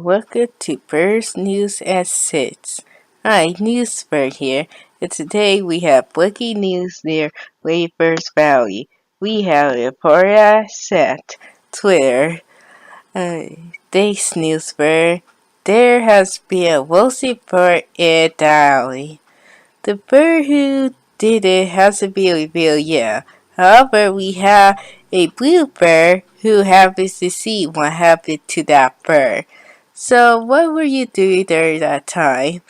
welcome to Birds News at 6. Hi, Newsbird here, and today we have breaking news near Rainbirds Valley. We have Emporia Set, Twitter. Thanks, Newsbird. There has been a roasted bird in the alley. The bird who did it hasn't been revealed yet. However, we have a blue bird who happens to see what happened to that bird. So, what were you doing during that time?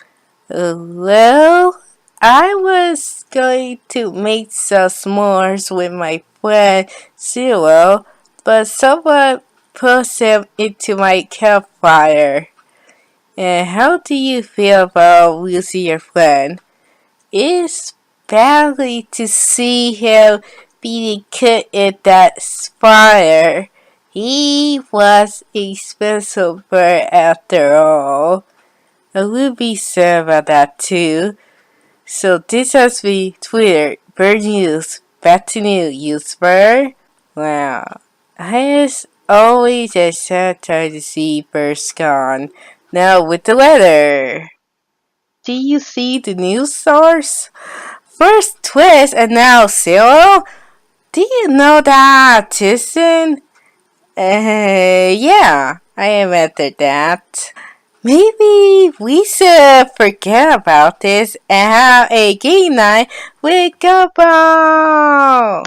Well, I was going to make some s'mores with my friend Zero, but someone put them into my campfire. And how do you feel about losing your friend? It's badly to see him being cut in that fire. He was a special bird after all. I would be sad about that too. So this has been Twitter, Bird News, back to you, Bird. Wow. It's always a sad time to see birds gone. Now with the weather. Do you see the news stars? First twist and now zero? Do you know that, Tyson? Yeah, I am after that. Maybe we should forget about this and have a game night with Gumball.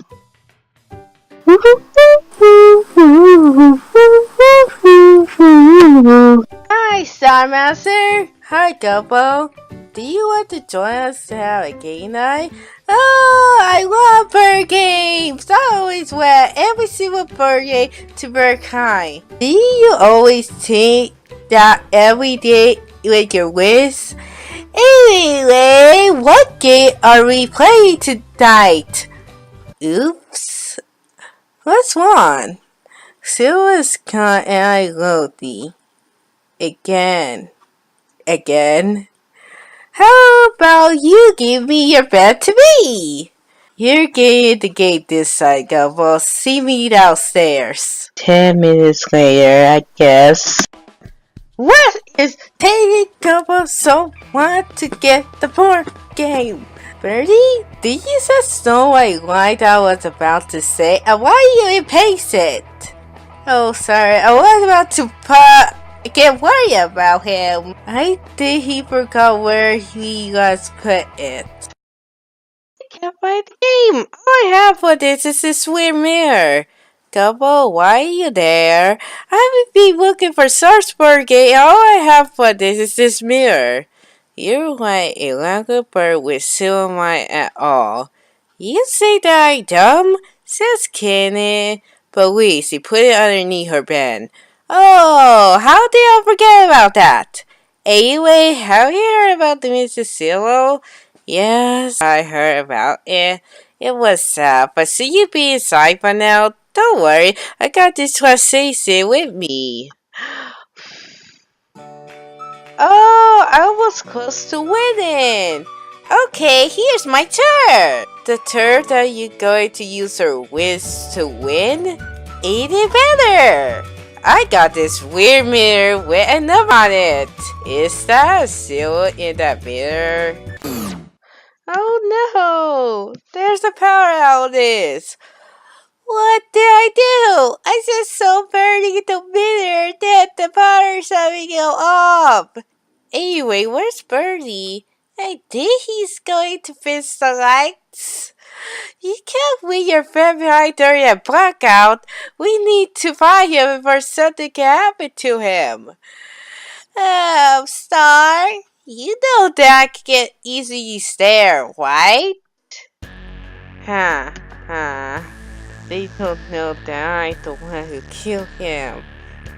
Hi, Starmaster. Hi, Gumball. Do you want to join us to have a game night? Oh, I love bird games! I always wear every single bird game to bird kind. Do you always think that every day with your wish? Anyway, what game are we playing tonight? Oops. What's wrong? Silver's con and I load thee. Again? How about you give me your bed to me? You're getting the gate this side, Gumball. See me downstairs. 10 minutes later, I guess. What is taking Gumball so long to get the board game? Birdie, did you just know what line I was about to say? And why are you impatient? Oh, sorry. I was about to get worried about him. I think he forgot where he was put it. I can't find the game. All I have for this is this weird mirror. Gumball, why are you there? I haven't been looking for Sarpsborg game. All I have for this is this mirror. You're like a longer bird with silhouette at all. You say that I dumb? Says Kenny. But wait, she put it underneath her bed. Oh, how did I forget about that? Anyway, have you heard about the Mr. Zero? Yes, I heard about it. It was sad, but should you be inside by now? Don't worry, I got this translation with me. Oh, I was close to winning. Okay, here's my turn. The turn that you're going to use your whiz to win? Ain't it better? I got this weird mirror with a number on it. Is that a zero in that mirror? Oh no! There's a power outage. What did I do? I just saw burning the mirror that the power's having go off. Anyway, where's Birdie? I think he's going to fix the lights. You can't leave your friend behind during a blackout. We need to find him before something can happen to him. Oh, Star, you know that I can get easily there, right? They don't know that I'm the one who killed him.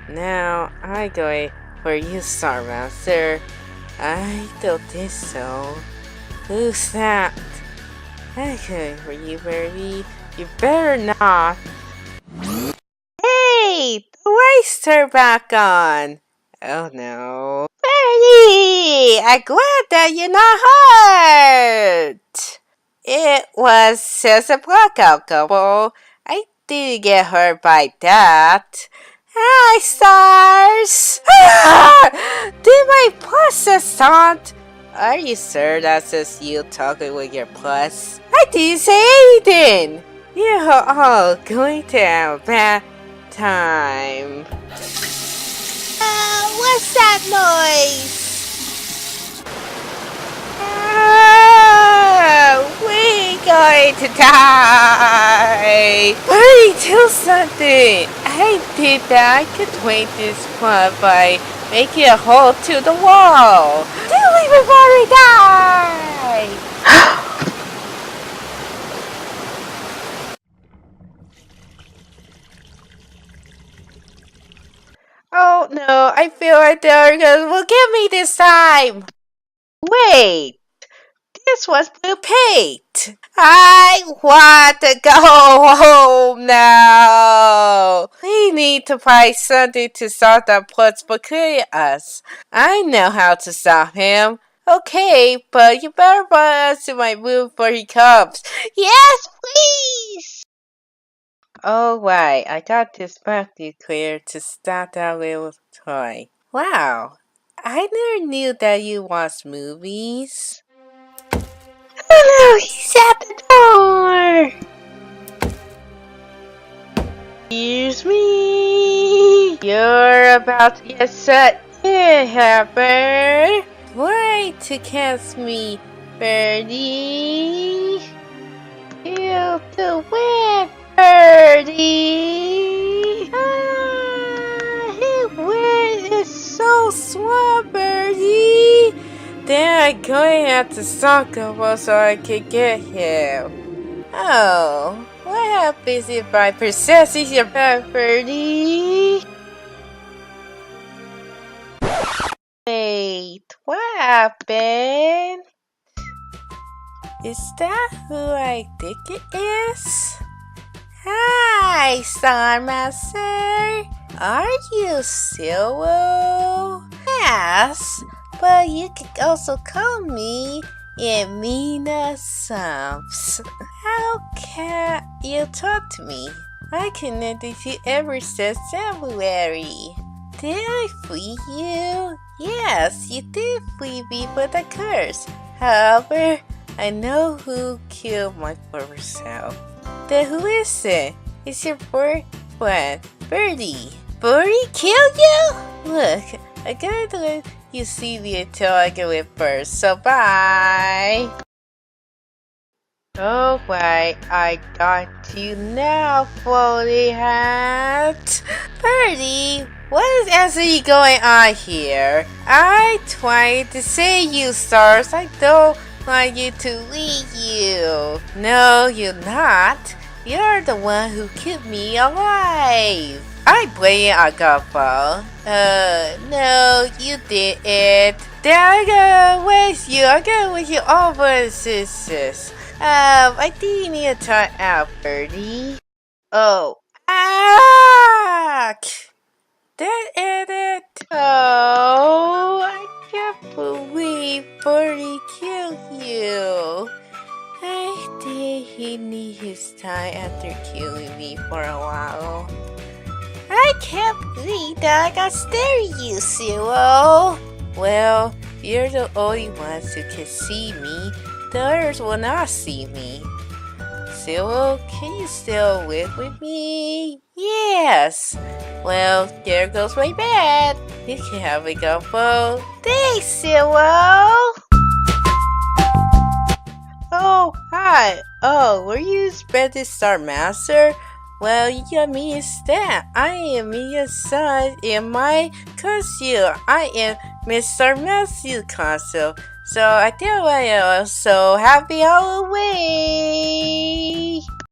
Now I'm going for you, Star Master. I don't think so. Who's that? I'm going for you, Birdie. You better not. Hey! The lights turned back on. Oh no. Birdie! I'm glad that you're not hurt. It was just a blackout, Gumball. I didn't get hurt by that. Hi, stars! Did my plus assist? Are you sure that's just you talking with your plus? I didn't say anything! You're all going to have a bad time. What's that noise? We're going to die! Hurry, do something! I did that. I could wait this one by making a hole to the wall. Do it before we die! Oh no, I feel like they're will get me this time! Wait! This was blue paint. I want to go home now. We need to find something to stop that plus between us. I know how to stop him. Okay, but you better run us to my room before he comes. Yes, please. Oh, right. I got this bucket clear to stop that little toy. Wow. I never knew that you watched movies. Oh no, he's at the door! Excuse me! You're about to get set in, Hopper! Try to catch me, Birdie! You the win, Birdie! His win is so small, Birdie! Then I'm going to have to stop Gumball so I can get him. Oh, what happens if I possess your property? Wait, what happened? Is that who I think it is? Hi, Star Master. Are you Silvo? Yes. But you can also call me Amina Sumps. How can you talk to me? I connected you ever since February. Did I free you? Yes, you did free me with a curse. However, I know who killed my former self. Then who is it? It's your boyfriend, Birdie. Birdie killed you? Look, I gotta let you see me until I go in first, so bye! Alright, I got you now, floaty hat! Birdie, what is actually going on here? I tried to save you, stars. I don't want you to leave you. No, you're not. You're the one who kept me alive. I blame it on Gumball. No, you didn't. Then I'm gonna waste you. I'm gonna waste you all for sisters. I think you need to try out, Birdie. Oh. Ah! That ended. Oh, I can't believe Birdie killed you. I think he need his time after killing me for a while. I can't believe that I got stared at you, Cyril. Well, you're the only ones who can see me. The others will not see me. Cyril, can you still live with me? Yes. Well, there goes my bed. You can have a Gumball. Thanks, Cyril. Oh, hi. Oh, were you Spreading Star Master? Well, you got me instead. I am your son in my costume. I am Mr. Matthew's costume. So I think I am so happy Halloween.